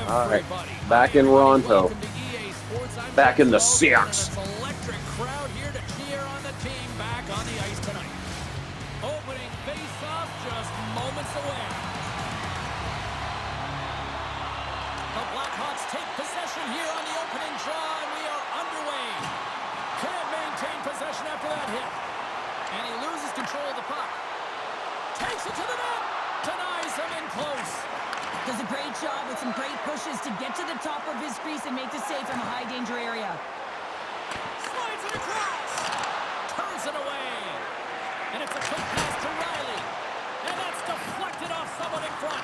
All right, back in Ronto. Back in the Seahawks. Electric crowd here to cheer on the team back on the ice tonight. Opening face-off just moments away. The Blackhawks take possession here on the opening draw, and we are underway. Can't maintain possession after that hit. And he loses control of the puck. Takes it to the net. Denies him in close. Does a great job with some great pushes to get to the top of his crease and make the save from a high-danger area. Slides it across. Turns it away. And it's a quick pass to Riley. And that's deflected off someone in front.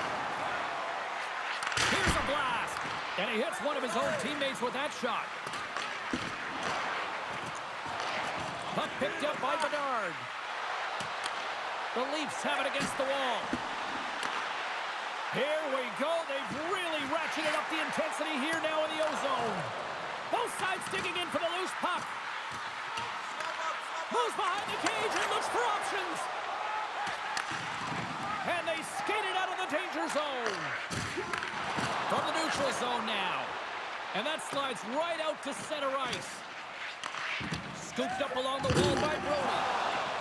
Here's a blast. And he hits one of his own teammates with that shot. Puck picked up by Bedard. The Leafs have it against the wall. Here we go. They've really ratcheted up the intensity here now in the O-zone. Both sides digging in for the loose puck. Moves behind the cage and looks for options. And they skate it out of the danger zone. From the neutral zone now. And that slides right out to center ice. Scooped up along the wall by Brody.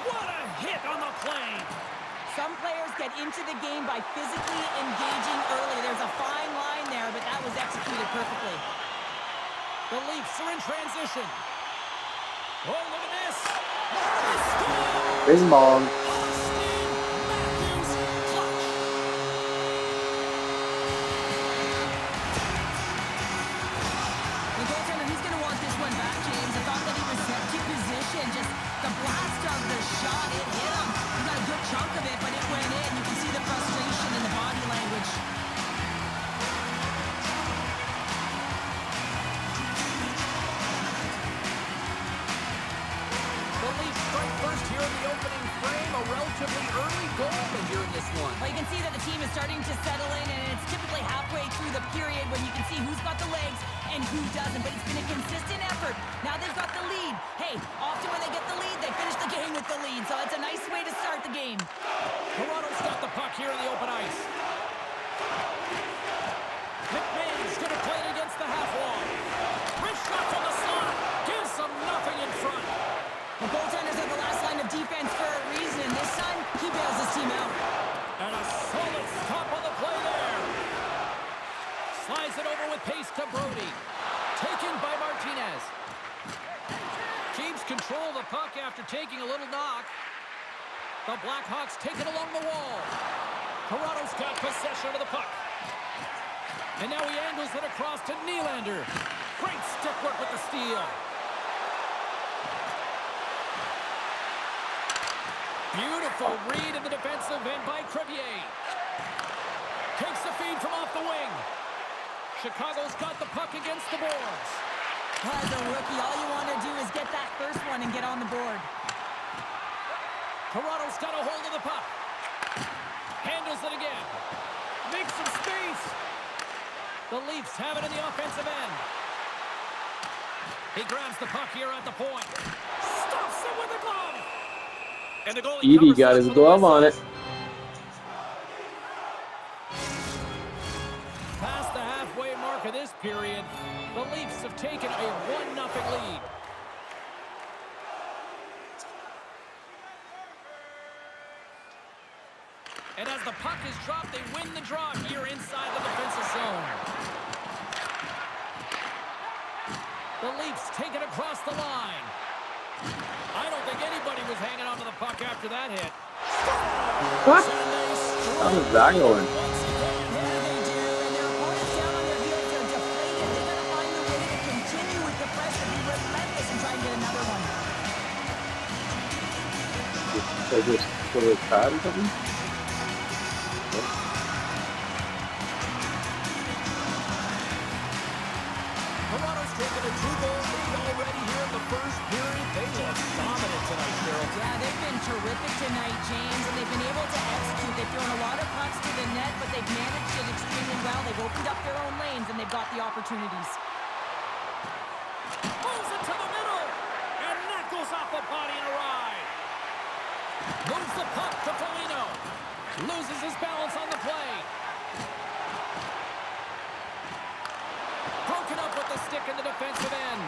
What a hit on the play. Some players get into the game by physically engaging early. There's a fine line there, but that was executed perfectly. The Leafs are in transition. Oh, look at this. Bing bong. The goaltender, he's going to want this one back, James. I thought that he was set to position. Just the blast of the shot, it hit him. He got a good chunk of it, but it went in. You can see the frustration in the body language. The Leafs strike first here in the opening frame. A relatively early goal here in this one. Well, you can see that the team is starting to settle in, and it's typically halfway through the period when you can see who's got the legs and who doesn't, but it's been a consistent effort. Now they've got the lead. Hey, often when they get the lead, they finish the game with the lead, so it's a nice way to start the game. Toronto's got the puck here in the open ice. McMahon's going to play it against the half wall. Wrist shot from the slot. Gives them nothing in front. The goaltenders are the last line of defense for a reason, and this time, he bails his team out. And a solid stop on the play there. Slides it over with pace to Brody. Taken by Martinez. Keeps control of the puck after taking a little knock. The Blackhawks take it along the wall. Toronto's got possession of the puck. And now he angles it across to Nylander. Great stick work with the steal. Beautiful read in the defensive end by Crevier. Takes the feed from off the wing. Chicago's got the puck against the boards. As a rookie, all you want to do is get that first one and get on the board. Toronto's got a hold of the puck. Handles it again. Makes some space. The Leafs have it in the offensive end. He grabs the puck here at the point. Stuffs it with the glove. And the goalie Edie got his glove on it. Past the halfway mark of this period, the Leafs have taken a 1-0 lead. And as the puck is dropped, they win the draw here inside the defensive zone. The Leafs take it across the line. I don't think anybody was hanging on to the puck after that hit. What? How is that going? So just for the pad or something? Toronto's taken a 2-goal lead already here in the first period. They look dominant tonight, Cheryl. Yeah, they've been terrific tonight, James, and they've been able to execute. They've thrown a lot of pucks to the net, but they've managed it extremely well. They've opened up their own lanes, and they've got the opportunities. Pulls it to the middle, and that goes off the body in a ride. Moves the puck to Foligno. Loses his balance on the play. the stick in the defensive end.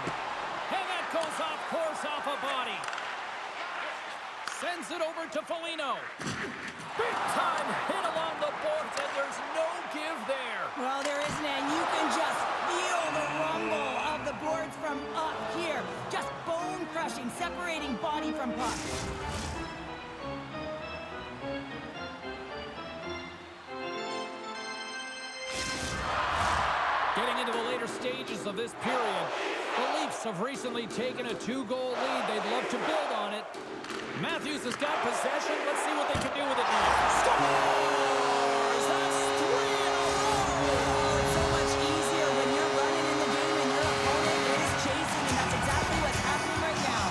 And that goes off course off a body. Sends it over to Foligno. Big time hit along the boards, and there's no give there. Well, there isn't, and you can just feel the rumble of the boards from up here. Just bone crushing, separating body from puck. Getting into the later stages of this period, the Leafs have recently taken a 2-goal lead. They'd love to build on it. Matthews has got possession. Let's see what they can do with it now. Scores! That's 3 in a row! It's so much easier when you're running in the game and your opponent is chasing, and that's exactly what's happening right now.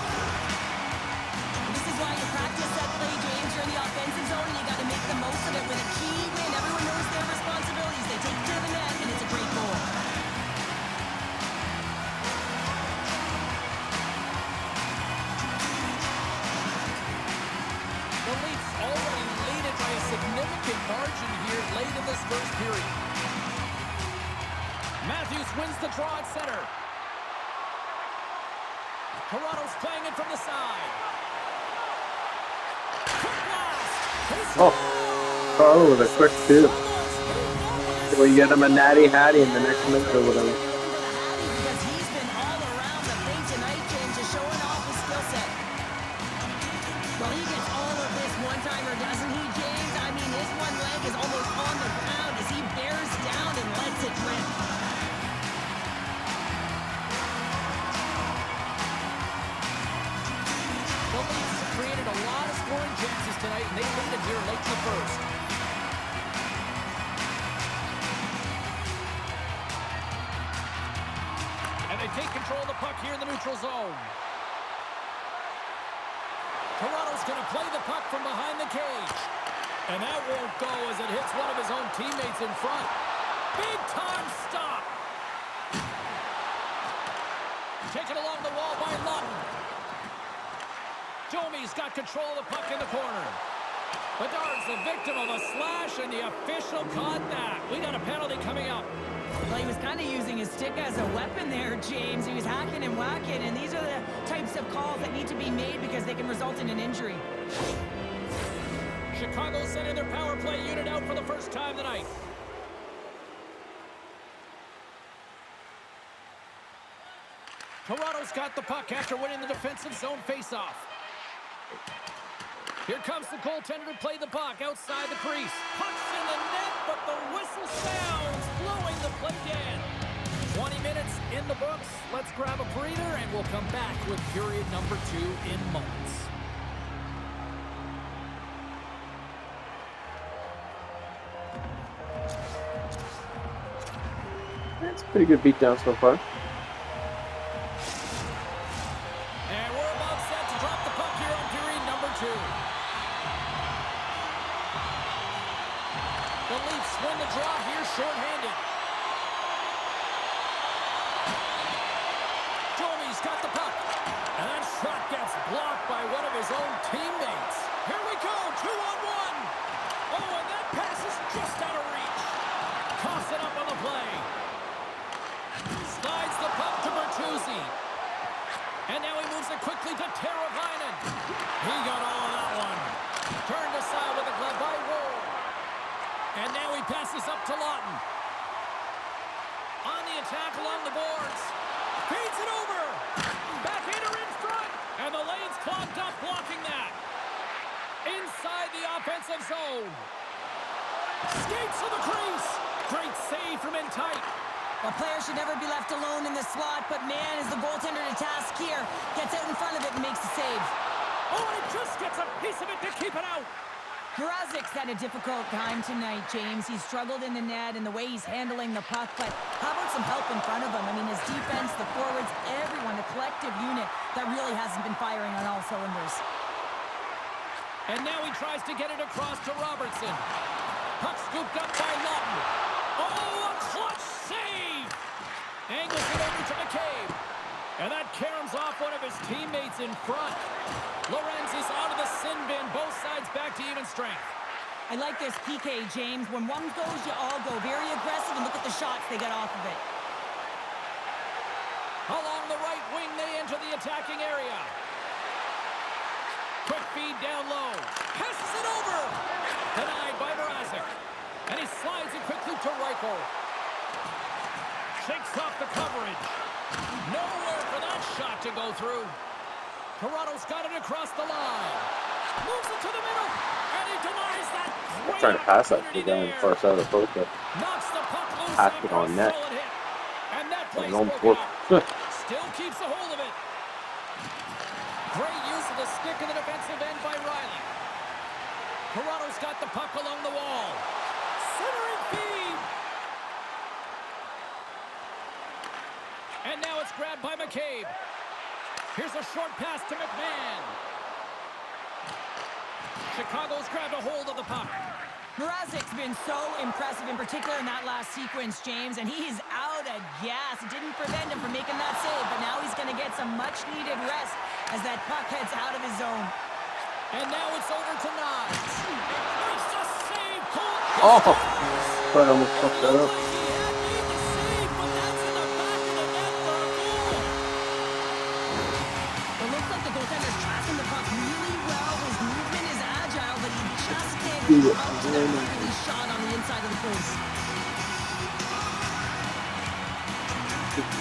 This is why you practice that play, James. You're in the offensive zone, and you got to make the most of it. With a key win, everyone knows their responsibilities. They take it to the net, and it's a great goal. The Leafs already lead it by a significant margin here late in this first period. Matthews wins the draw at center. Toronto's playing it from the side. Quick blast! Oh, the quick two. So you get him a natty hattie in the next minute or whatever. Because he's been all around the thing tonight, James, just showing off his skill set. Well, he gets all of this one-timer, doesn't he, James? I mean, his one leg is almost on the ground as he bears down and lets it rip. The Leafs created a lot of scoring chances tonight, and they lead it here late in the first. And they take control of the puck here in the neutral zone. Toronto's going to play the puck from behind the cage. And that won't go as it hits one of his own teammates in front. Big time stop. Taken along the wall by Lawton. Domi's got control of the puck in the corner. Bedard's the victim of a slash, and the official caught that. We got a penalty coming up. Well, he was kind of using his stick as a weapon there, James. He was hacking and whacking, and these are the types of calls that need to be made because they can result in an injury. Chicago sending their power play unit out for the first time tonight. Toronto's got the puck after winning the defensive zone faceoff. Here comes the goaltender to play the puck outside the crease. Puck's in the net, but the whistle sounds, blowing the play dead. 20 minutes in the books. Let's grab a breather, and we'll come back with period number 2 in moments. That's a pretty good beatdown so far. And we're about set to drop the puck here on period number 2. The Leafs win the draw here shorthanded. Domi's got the puck. And that shot gets blocked by one of his own teammates. Here we go, 2-on-1. Oh, and that pass is just out of reach. Toss it up on the play. Slides the puck to Bertuzzi. And now he moves it quickly to Teravainen. He got all of that one. Turned aside with a glove by Woll. And now he passes up to Lawton. On the attack along the boards. Feeds it over. Backhander in front. And the lane's clogged up blocking that. Inside the offensive zone. Skates to the crease. Great save from in tight. A player should never be left alone in the slot, but man, is the goaltender to task here. Gets out in front of it and makes the save. Oh, and he just gets a piece of it to keep it out. Mrazek's had a difficult time tonight, James. He's struggled in the net and the way he's handling the puck, but how about some help in front of him? I mean, his defense, the forwards, everyone, a collective unit that really hasn't been firing on all cylinders. And now he tries to get it across to Robertson. Puck scooped up by Lawton. Oh, a clutch save! Angles it over to McCabe. And that caroms off one of his teammates in front. Lorenz is out of the sin bin. Both sides back to even strength. I like this PK, James. When one goes, you all go. Very aggressive, and look at the shots they get off of it. Along the right wing, they enter the attacking area. Quick feed down low. Passes it over. Denied by Mrazek. And he slides it quickly to Reichel. Shakes off the coverage. Nowhere for that shot to go through. Toronto's got it across the line. Moves it to the middle. And he denies that. I'm trying to pass that to them first out of the post. Knocks the puck loose Pass it after on a net. solid hit. And that play's almost broken worked. up. Still keeps a hold of it. Great use of the stick in the defensive end by Riley. Toronto's got the puck along the wall. Centering feed. And now it's grabbed by McCabe. Here's a short pass to McMahon. Chicago's grabbed a hold of the puck. Mrazek's been so impressive, in particular in that last sequence, James, and he's out of gas. It didn't prevent him from making that save, but now he's going to get some much-needed rest as that puck heads out of his zone. And now it's over to Nas. Makes the save. Oh, I almost fucked that up. It looks like the goaltender's tracking the puck really well. His movement is agile, but he just can't get up to that really shot on the inside of the post.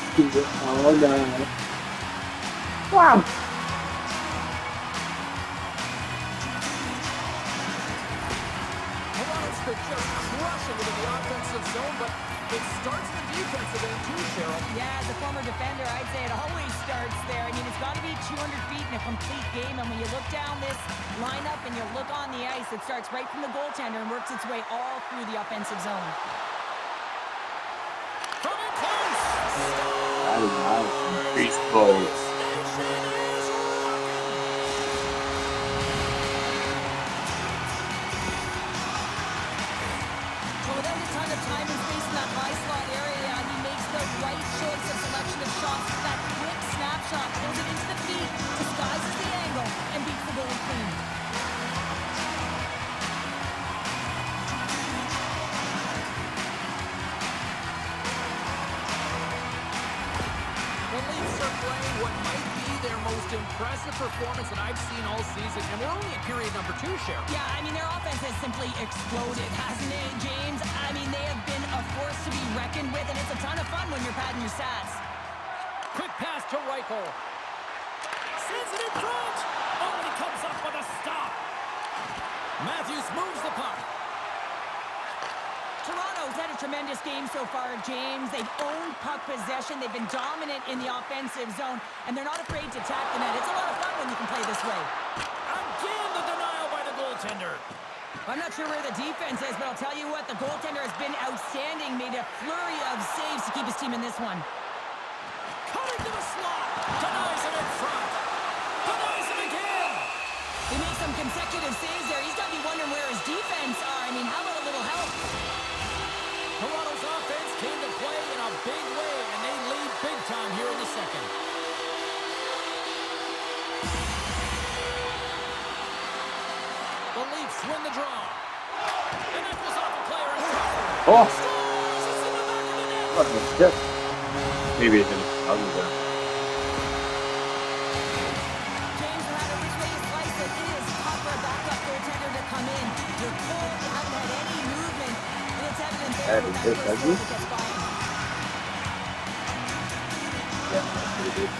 Oh, no. Wow. Toronto's been just crushing it in the offensive zone, but it starts the defensive end too, Cheryl. Yeah, as a former defender, I'd say it always starts there. I mean, it's got to be 200 feet in a complete game, and when you look down this lineup and you look on the ice, it starts right from the goaltender and works its way all through the offensive zone. Coming close. That is nice. Baseball. So without a ton of time and space in that high slot area, he makes the right choice of selection of shots. That quick snapshot pulls it into the feet, disguises the angle, and beats the goalie clean. The Leafs are playing what might be their most impressive performance that I've seen all season, and we're only in period number 2, Cheryl. Yeah, I mean, their offense has simply exploded, hasn't it, James? I mean, they have been a force to be reckoned with, and it's a ton of fun when you're padding your stats. Quick pass to Reichel. Sends it in front. Oh, and he comes up with a stop. Matthews moves the puck. Toronto's had a tremendous game so far, James. They've owned puck possession. They've been dominant in the offensive zone, and they're not afraid to attack the net. It's a lot of fun when you can play this way. Again, the denial by the goaltender. I'm not sure where the defense is, but I'll tell you what, the goaltender has been outstanding. Made a flurry of saves to keep his team in this one. Cutting to the slot. Denies him in front. Denies him again. He made some consecutive saves there. He's got to be wondering where his defense are. I mean, how about a little help? Toronto's offense came to play in a big way, and they lead big time here in the second. The Leafs win the draw. And that was off a player in front. Oh, Scores! It's in the back of the net. what the shit? Maybe it didn't. I'll do that. James, no matter which way you slice it, it is tough for a backup goaltender to come in. You're cold, you haven't had any movement, and it's evident there with that first goal that gets by him. Yeah, that's pretty good.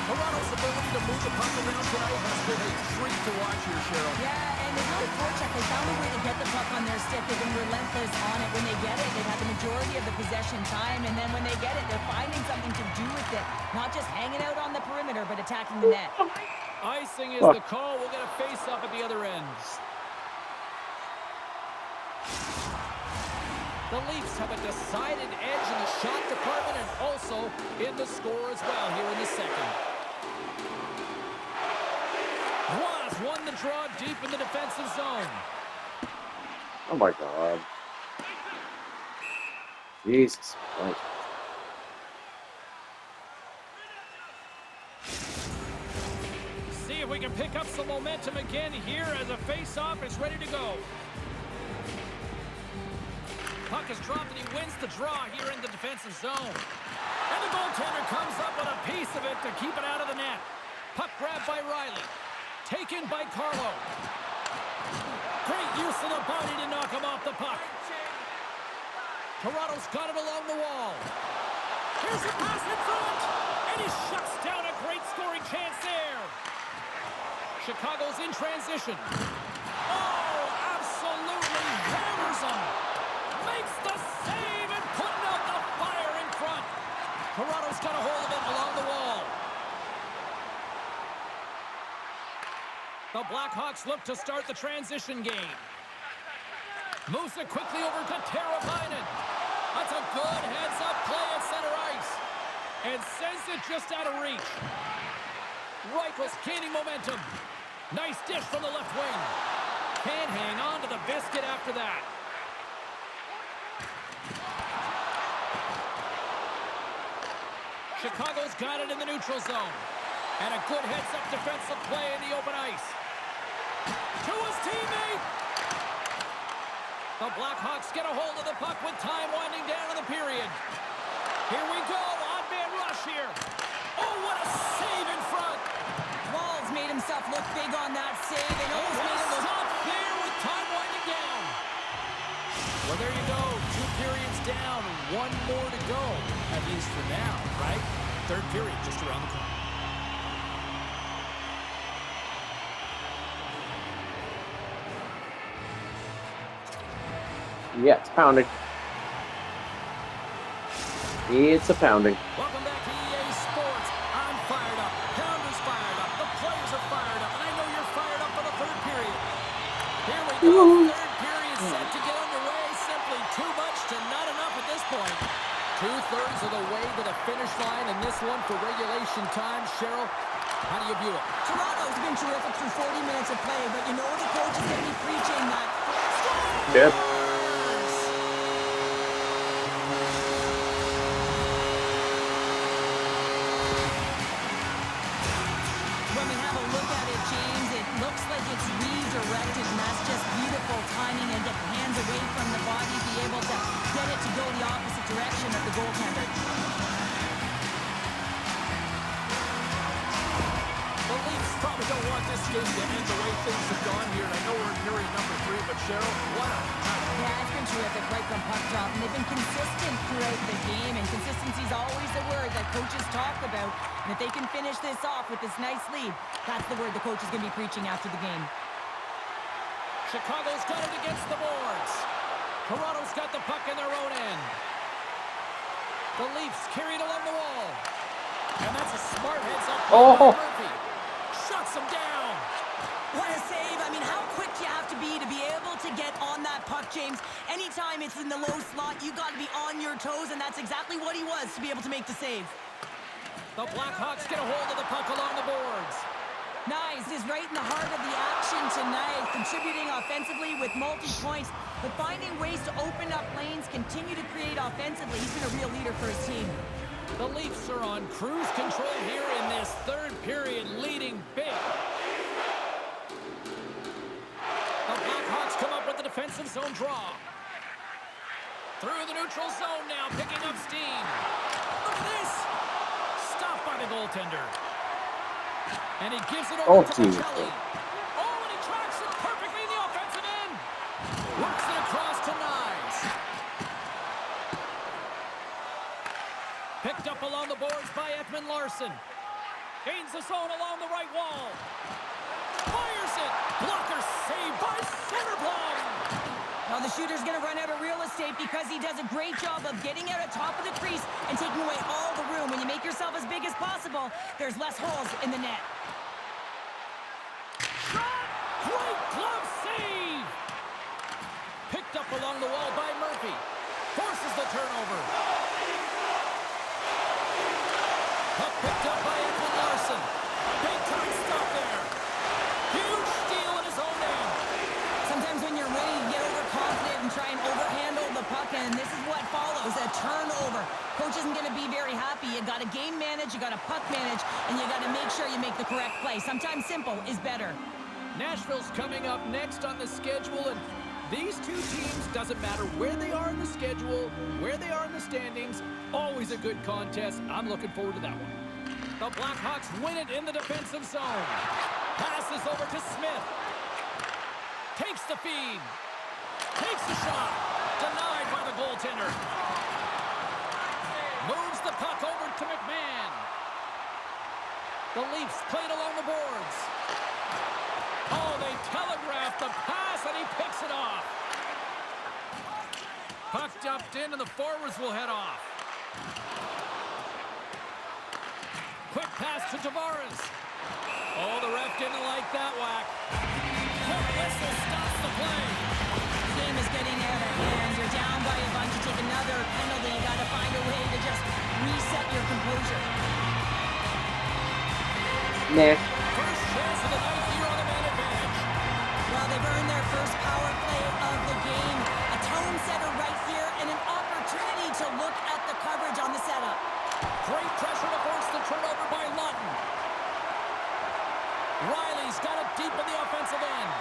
Toronto's ability to move the puck around tonight has been a treat to watch here, Cheryl. Yeah, and they've really forechecked. They found a way to get the puck on their stick. They've been relentless on it. When they get it, they've had the majority of the possession time, and then when they get it, they're finding something to do with it. Not just hanging out on the perimeter, but attacking the net. Icing is the call. We'll get a face-up at the other end. The Leafs have a decided edge in the shot department and also in the score as well here in the second. Ross won the draw deep in the defensive zone. Oh my god. Jesus Christ. See if we can pick up some momentum again here as a face-off is ready to go. Puck is dropped, and he wins the draw here in the defensive zone. And the goaltender comes up with a piece of it to keep it out of the net. Puck grabbed by Riley. Taken by Carlo. Great use of the body to knock him off the puck. Toronto's got it along the wall. Here's a pass in front. And he shuts down a great scoring chance there. Chicago's in transition. Oh, absolutely hammers him. Makes the save and putting out the fire in front. Toronto's got a hold of it along the wall. The Blackhawks look to start the transition game. Moves it quickly over to Teravainen. That's a good heads-up play at center ice. And sends it just out of reach. Reichel's gaining momentum. Nice dish from the left wing. Can't hang on to the biscuit after that. Chicago's got it in the neutral zone. And a good heads-up defensive play in the open ice. To his teammate. The Blackhawks get a hold of the puck with time winding down in the period. Here we go. Odd man rush here. Oh, what a save in front. Walls made himself look big on that save and almost made it look... Stop there with time winding down. Well, there you go. 2 periods down. 1 more to go. At least for now, right? Third period just around the corner. Yeah, it's pounding. It's a pounding. Welcome back to EA Sports. I'm fired up. Pounder's fired up. The players are fired up. And I know you're fired up for the third period. Here we go. Third period set to get underway. Simply too much to not enough at this point. 2/3 of the way to the finish line, and this one for regulation time. Cheryl, how do you view it? Toronto's been terrific through 40 minutes of play, but you know the coach is going to be preaching that. Yep. When we have a look at it, James, it looks like it's redirected, and that's just beautiful timing and get the hands away from the body, be able to get it to go the opposite direction of the goaltender. The Leafs probably don't want this game to end the way things have gone here. I know we're in period number 3, but Cheryl, wow. Yeah, it's been terrific right from puck drop, and they've been consistent throughout the game, and consistency is always the word that coaches talk about. And if they can finish this off with this nice lead, that's the word the coach is going to be preaching after the game. Chicago's got it against the boards. Toronto's got the puck in their own end. The Leafs carried along the wall. And that's a smart heads-up play by Murphy. Shuts him down. What a save. I mean, how quick you have to be able to get on that puck, James. Anytime it's in the low slot, you got to be on your toes, and that's exactly what he was to be able to make the save. The Blackhawks get a hold of the puck along the boards. Nice is right in the heart of the action tonight, contributing offensively with multi-points, but finding ways to open up lanes, continue to create offensively. He's been a real leader for his team. The Leafs are on cruise control here in this third period, leading big. The Blackhawks come up with the defensive zone draw. Through the neutral zone now, picking up steam. Look at this! Stopped by the goaltender. And he gives it over to Pacelli. Oh, and he tracks it perfectly in the offensive end. Works it across to Nyes. Picked up along the boards by Ekman Larsson. Gains the zone along the right wall. Fires it. Blocker saved by Soderblom. Now the shooter's going to run out of real estate because he does a great job of getting out at top of the crease and taking away all the room. When you make yourself as big as possible, there's less holes in the net. Shot! Great glove save! Picked up along the wall by Murphy. Forces the turnover. Puck picked up by Ekman Larsson. Big time stop there. Huge steal in his own end. Sometimes when you're winning, you get overconfident and try and overhandle the puck, and this is what follows, a turnover. Coach isn't going to be very happy. You got to game manage, you got to puck manage, and you got to make sure you make the correct play. Sometimes simple is better. Nashville's coming up next on the schedule, and These two teams, doesn't matter where they are in the schedule, where they are in the standings, always a good contest. I'm looking forward to that one. The Blackhawks win it in the defensive zone. Passes over to Smith. Takes the feed. Takes the shot. Denied by the goaltender. Moves the puck over to McMahon. The Leafs played along the boards. Oh, they telegraphed the pass, and he picks it off. Puck dumped in, and the forwards will head off. Quick pass to Tavares. Oh, the ref didn't like that whack. Quick whistle stops the play. The game is getting out of hand. You're down by a bunch. You take another penalty. You got to find a way to just reset your composure. Nah. First chance of the night here on the man advantage. Well, they've earned their first power play of the game. A tone setter right here and an opportunity to look at the coverage on the setup. Great pressure to force the turnover by Lutton. Riley's got it deep in the offensive end.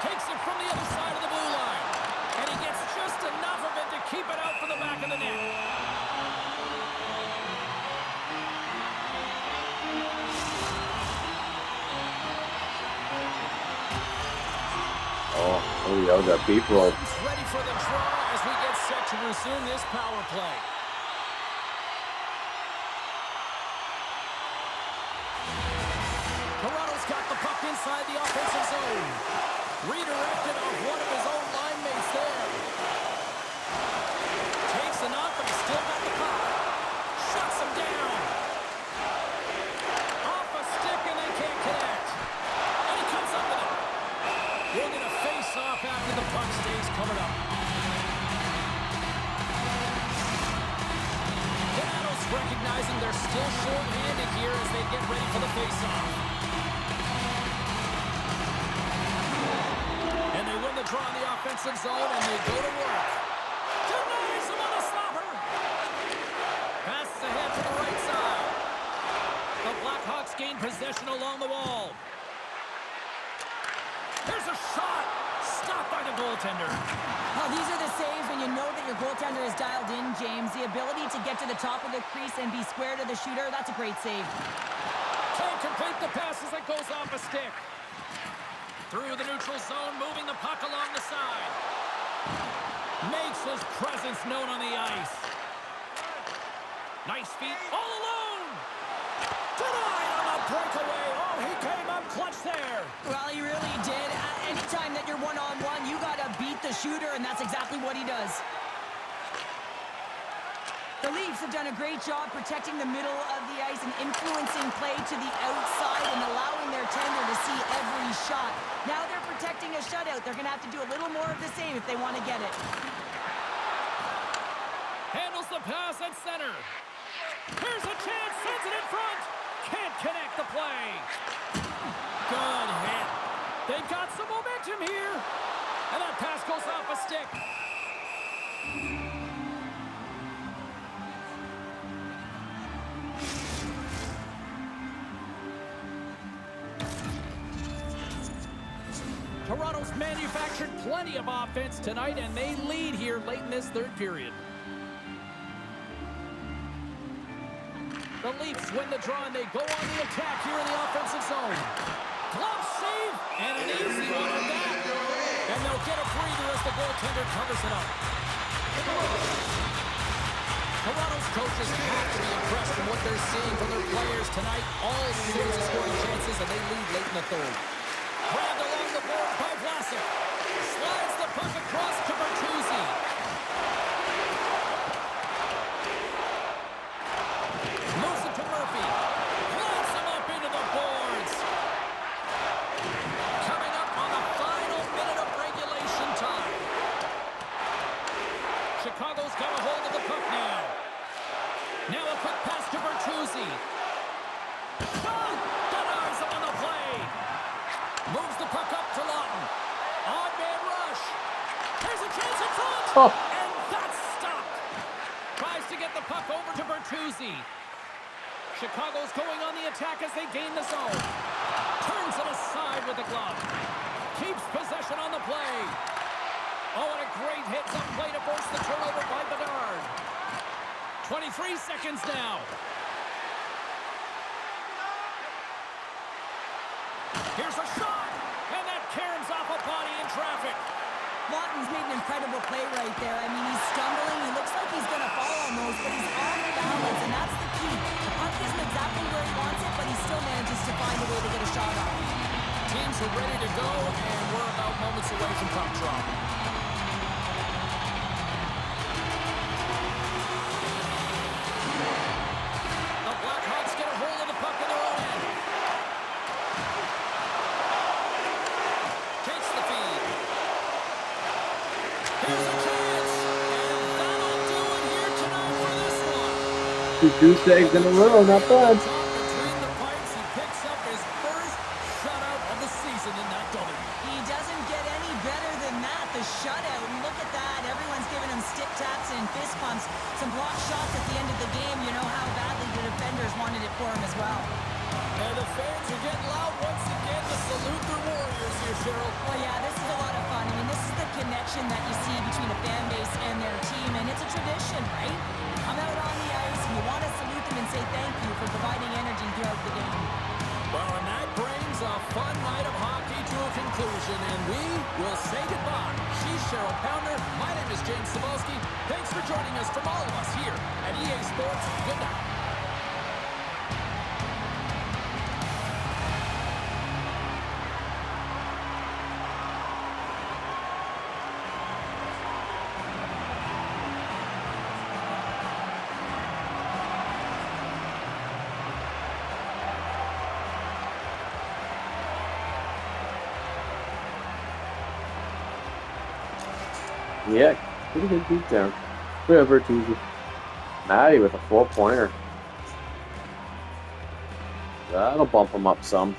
Takes it from the other side of the blue line. And he gets just enough of it to keep it out for the back of the net. Oh, yeah, that beep roll. Ready for the draw as we get set to resume this power play. Toronto's got the puck inside the offensive zone. Redirected off one of his own line mates there. Takes a knock, but he's still got the puck. Shuts him down. Off a stick, and they can't connect. And he comes up with it. We'll get a face-off after the puck stays covered up. Donato's recognizing they're still short-handed here as they get ready for the face-off. And they win the draw in the offensive zone, and they go to work. Denies him on the slapper. Passes ahead to the right side. The Blackhawks gain possession along the wall. There's a shot. Stopped by the goaltender. Well, these are the saves when you know that your goaltender is dialed in, James. The ability to get to the top of the crease and be square to the shooter, that's a great save. Can't complete the pass as it goes off a stick. Through the neutral zone, moving the puck along the side. Makes his presence known on the ice. Nice feet all alone. Denied on the breakaway. Oh, he came up clutch there. Well, he really did. Anytime that you're one-on-one, you got to beat the shooter, and that's exactly what he does. The Leafs have done a great job protecting the middle of the ice and influencing play to the outside and allowing their tender to see every shot. Now they're protecting a shutout. They're going to have to do a little more of the same if they want to get it. Handles the pass at center. Here's a chance, sends it in front. Can't connect the play. Good hit. They've got some momentum here. And that pass goes off a stick. Toronto's manufactured plenty of offense tonight, and they lead here late in this third period. The Leafs win the draw, and they go on the attack here in the offensive zone. Glove save, and an easy one at that. And they'll get a breather as the goaltender covers it up. Toronto's coaches have to be impressed from what they're seeing from their players tonight. All series of scoring chances, and they lead late in the third. Grabbed along the board by Vlasic. Slides the puck across to Bertuzzi. Moves it to Murphy. Lines him up into the boards. Coming up on the final minute of regulation time. Chicago's got a hold of the puck now. Now a quick pass to Bertuzzi. Oh! Denies him on the play. Moves the puck up to Lawton. Odd man rush. There's a chance in front. Oh. And that's stopped. Tries to get the puck over to Bertuzzi. Chicago's going on the attack as they gain the zone. Turns it aside with the glove. Keeps possession on the play. Oh, and a great hit up play to force the turnover by Bedard. 23 seconds now. Here's a shot, and that caroms off a body in traffic. Martin's made an incredible play right there. I mean, he's stumbling. He looks like he's going to fall almost, but he's off balance, and that's the key. The puck isn't exactly where he wants it, but he still manages to find a way to get a shot off. Teams are ready to go, and we're about moments away from puck drop. The Blackhawks get a hold of the puck in their own end. Takes the feed. Here's a chance, and that'll do it here tonight for this one. 2 goose eggs in a row, not bad. Between the pipes, he picks up his first shutout of the season in that W. He doesn't get any better than that, the shutout. And look at that. Everyone's giving him stick taps and fist pumps. Some blocked shots at the end of the game. You know how badly the defenders wanted it for him as well. And the fans are getting loud once again to salute their Warriors here, Cheryl. Well, yeah, this is a lot of fun. I mean, this is the connection that you see between a fan base and their team, and it's a tradition, right? You come out on the ice, and you want to salute them and say thank you for providing energy throughout the game. Well, and that brings a fun night of hockey to a conclusion, and we will say goodbye. She's Cheryl Pounder. My name is James Cebulski. Thanks for joining us from all of us here at EA Sports. Good night. Yeah, pretty good beatdown. Whatever, Tuesday. Maddie with a 4-pointer. That'll bump him up some.